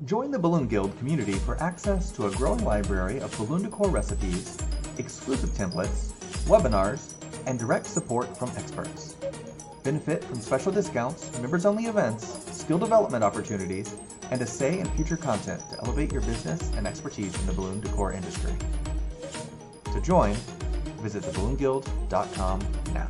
Join the Balloon Guild community for access to a growing library of balloon decor recipes, exclusive templates, webinars, and direct support from experts. Benefit from special discounts, members-only events, skill development opportunities, and a say in future content to elevate your business and expertise in the balloon decor industry. To join, visit theballoonguild.com now.